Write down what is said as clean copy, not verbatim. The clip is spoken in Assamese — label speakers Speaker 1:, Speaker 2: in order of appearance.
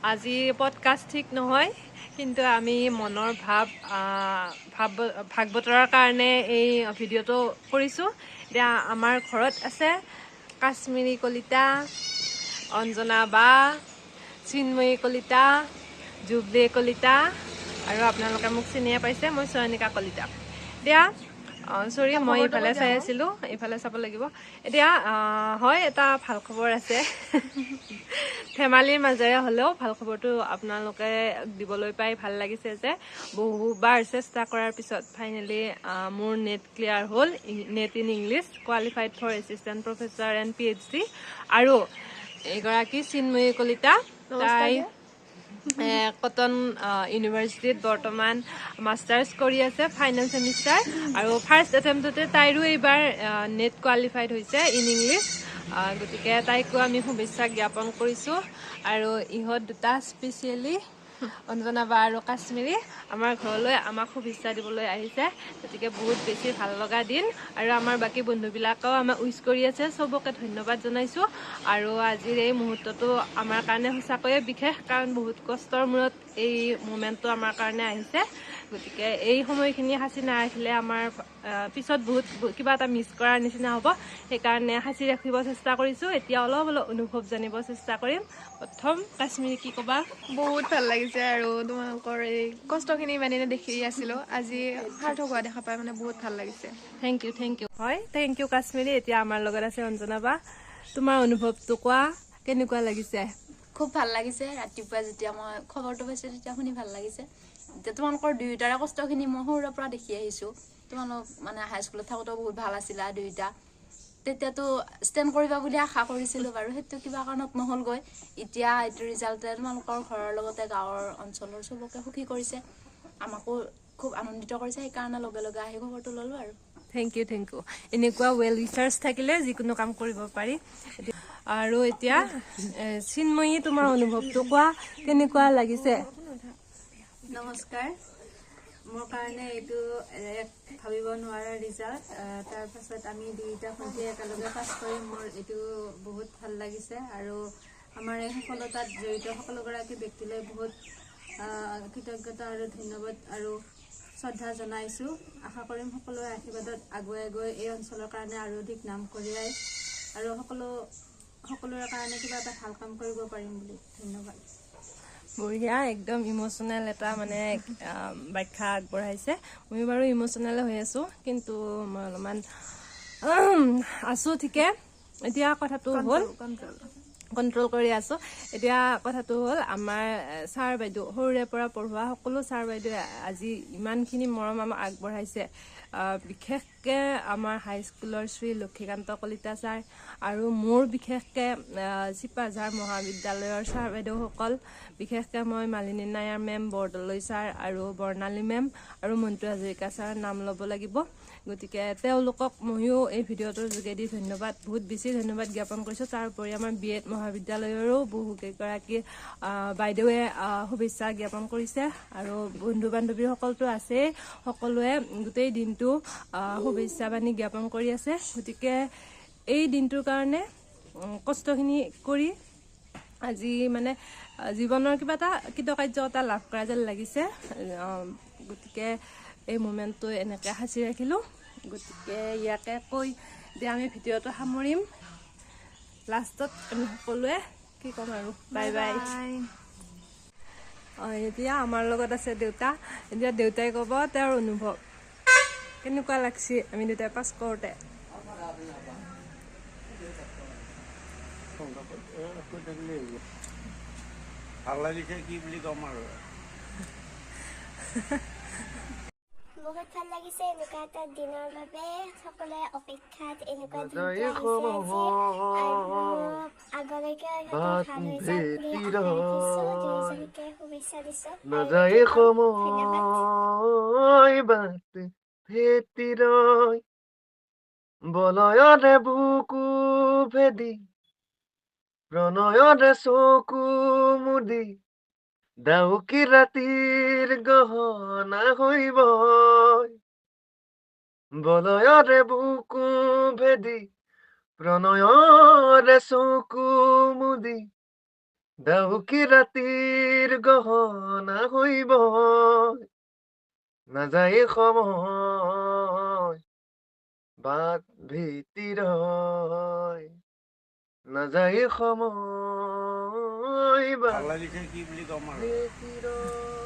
Speaker 1: আজি পডকাষ্ট ঠিক নহয়, কিন্তু আমি মনৰ ভাগ বতৰাৰ কাৰণে এই ভিডিঅ'টো কৰিছোঁ। এতিয়া আমাৰ ঘৰত আছে কাশ্মীৰী কলিতা, অঞ্জনা বা, চিন্ময়ী কলিতা, জুবলি কলিতা, আৰু আপোনালোকে মোক চিনিয়ে পাইছে, মই চয়নিকা কলিতা। এতিয়া চৰি, মই ইফালে চাই আছিলোঁ, ইফালে চাব লাগিব। এতিয়া হয়, এটা ভাল খবৰ আছে। ধেমালিৰ মাজেৰে হ'লেও ভাল খবৰটো আপোনালোকে দিবলৈ পাই ভাল লাগিছে যে বহুবাৰ চেষ্টা কৰাৰ পিছত ফাইনেলি মোৰ নেট ক্লিয়াৰ হ'ল, NET in English, qualified for assistant professor and PhD। আৰু এগৰাকী চিন্ময়ী কলিতা, তাই কটন ইউনিভাৰ্চিটিত বৰ্তমান মাষ্টাৰ্ছ কৰি আছে, ফাইনেল ছেমিষ্টাৰ। আৰু ফাৰ্ষ্ট এটেম্পটতে তাইৰো এইবাৰ নেট কোৱালিফাইড হৈছে ইন ইংলিছ। গতিকে তাইকো আমি শুভেচ্ছা জ্ঞাপন কৰিছোঁ। আৰু ইহঁত দুটা স্পেচিয়েলি অঞ্জনা বা আৰু কাশ্মীৰী আমাৰ ঘৰলৈ আমাক শুভেচ্ছা দিবলৈ আহিছে। গতিকে বহুত বেছি ভাল লগা দিন। আৰু আমাৰ বাকী বন্ধুবিলাকেও আমাক উইচ কৰি আছে, চবকে ধন্যবাদ জনাইছোঁ। আৰু আজিৰ এই মুহূৰ্তটো আমাৰ কাৰণে সঁচাকৈয়ে বিশেষ, কাৰণ বহুত কষ্টৰ মূৰত এই মোমেণ্টটো আমাৰ কাৰণে আহিছে। গতিকে এই সময়খিনি সাঁচি নাৰাখিলে আমাৰ পিছত বহুত কিবা এটা মিছ কৰাৰ নিচিনা হ'ব। সেইকাৰণে সাঁচি ৰাখিব চেষ্টা কৰিছোঁ। এতিয়া অলপ অনুভৱ জানিব চেষ্টা কৰিম। প্ৰথম কাশ্মীৰী, কি ক'বা?
Speaker 2: বহুত ভাল লাগিছে আৰু তোমালোকৰ এই কষ্টখিনি ইমানে দেখি আছিলোঁ, আজি সাৰ্থক হোৱা দেখা পাই মানে বহুত ভাল লাগিছে।
Speaker 1: Thank you. হয়, থেংক ইউ কাশ্মীৰী। এতিয়া আমাৰ লগত আছে অঞ্জনা বা। তোমাৰ অনুভৱটো কোৱা, কেনেকুৱা লাগিছে?
Speaker 3: খুব ভাল লাগিছে। ৰাতিপুৱা যেতিয়া মই খবৰটো পাইছোঁ তেতিয়া শুনি ভাল লাগিছে। এতিয়া তোমালোকৰ দুয়োটাৰে কষ্টখিনি মই সৰুৰে পৰা দেখি আহিছোঁ। তোমালোক মানে হাইস্কুলত থাকোঁতেও বহুত ভাল আছিলা দুয়োটা। তেতিয়াতো ষ্টেণ্ড কৰিবা বুলি আশা কৰিছিলোঁ বাৰু, সেইটো কিবা কাৰণত নহ'লগৈ। এতিয়া এইটো ৰিজাল্টে তোমালোকৰ ঘৰৰ লগতে গাঁৱৰ অঞ্চলৰ চবকে সুখী কৰিছে, আমাকো খুব আনন্দিত কৰিছে। সেইকাৰণে লগে লগে আহি খবৰটো ল'লোঁ আৰু।
Speaker 1: Thank you. এনেকুৱা ৱেল উইচাৰ্ছ থাকিলে যিকোনো কাম কৰিব পাৰি। আৰু এতিয়া চিন্ময়ী, তোমাৰ অনুভৱটো কোৱা, কেনেকুৱা লাগিছে?
Speaker 4: নমস্কাৰ। মোৰ কাৰণে এইটো এক ভাবিব নোৱাৰা ৰিজাল্ট। তাৰপাছত আমি দুয়োটা ভণ্টি একেলগে পাছ কৰি মোৰ এইটো বহুত ভাল লাগিছে। আৰু আমাৰ এই সফলতাত জড়িত সকলোগৰাকী ব্যক্তিলৈ বহুত কৃতজ্ঞতা আৰু ধন্যবাদ আৰু শ্ৰদ্ধা জনাইছোঁ। আশা কৰিম সকলোৰে আশীৰ্বাদত আগুৱাই গৈ এই অঞ্চলৰ কাৰণে আৰু অধিক নাম কঢ়িয়াই আৰু সকলোৰে কাৰণে কিবা এটা ভাল কাম কৰিব পাৰিম বুলি। ধন্যবাদ।
Speaker 1: বঢ়িয়া, একদম ইম'চনেল এটা মানে ব্যাখ্যা আগবঢ়াইছে। ময়ো বাৰু ইম'চনেল হৈ আছোঁ, কিন্তু মই অলপমান আছোঁ ঠিকে। এতিয়া কথাটো হ'ল, কণ্ট্ৰল কৰি আছোঁ। এতিয়া কথাটো হ'ল, আমাৰ ছাৰ বাইদেউ, সৰুৰে পৰা পঢ়োৱা সকলো ছাৰ বাইদেৱে আজি ইমানখিনি মৰম আমাক আগবঢ়াইছে। বিশেষকৈ আমাৰ হাইস্কুলৰ শ্ৰী লক্ষীকান্ত কলিতা ছাৰ, আৰু মোৰ বিশেষকৈ চিপাঝাৰ মহাবিদ্যালয়ৰ ছাৰ বাইদেউসকল, বিশেষকৈ মই মালিনী নায়াৰ মেম, বৰদলৈ ছাৰ আৰু বৰ্ণালী মেম আৰু মন্টু হাজৰিকা ছাৰৰ নাম ল'ব লাগিব। গতিকে তেওঁলোকক ময়ো এই ভিডিঅ'টোৰ যোগেদি বহুত বেছি ধন্যবাদ জ্ঞাপন কৰিছোঁ। তাৰ উপৰি আমাৰ BEd মহাবিদ্যালয়ৰো বহুকেইগৰাকী বাইদেৱে শুভেচ্ছা জ্ঞাপন কৰিছে। আৰু বন্ধু বান্ধৱীসকলতো আছেই, সকলোৱে গোটেই দিনটো শুভেচ্ছা বাণী জ্ঞাপন কৰি আছে। গতিকে এই দিনটোৰ কাৰণে কষ্টখিনি কৰি আজি মানে জীৱনৰ কিবা এটা কৃতকাৰ্যতা লাভ কৰা যেন লাগিছে। গতিকে এই মোমেণ্টটো এনেকৈ সাঁচি ৰাখিলোঁ। গতিকে ইয়াকে কৈ এতিয়া আমি ভিডিঅ'টো সামৰিম। লাষ্টত আমি সকলোৱে কি ক'ম আৰু, বাই বাই। এতিয়া আমাৰ লগত আছে দেউতা। এতিয়া দেউতাই ক'ব তেওঁৰ অনুভৱ, কেনেকুৱা লাগছে আমি দেউতাই পাছ কৰোঁতে।
Speaker 5: ভাল লাগিছে কি বুলি ক'ম আৰু।
Speaker 6: বহুত ভাল লাগিছে। এনেকুৱা এটা দিনৰ বাবে সকলোৱে অপেক্ষাত এনেকুৱা দিনটো আহিছে আজি, আৰু আগলৈকে ভাল হৈ যাওক বুলি আশা ৰাখিছোঁ। দুয়োজনীকে শুভেচ্ছা দিছোঁ।
Speaker 7: ধন্যবাদ। বলয়ৰে বুকু ভেদি, প্ৰণয়ৰে চকু মুদি, ডাউকি ৰাতিৰ গহনা হৈব। বলয়ৰে বুকু ভেদি, প্ৰণয়ৰে চকু মুদি, ডাউকি ৰাতিৰ গহনা হইব নাযায় সময় বাট ভিতিৰয় নাযায় সময়
Speaker 5: ভাল লাগিছে কি বুলি ক'ম আৰু
Speaker 7: ভিতিৰয়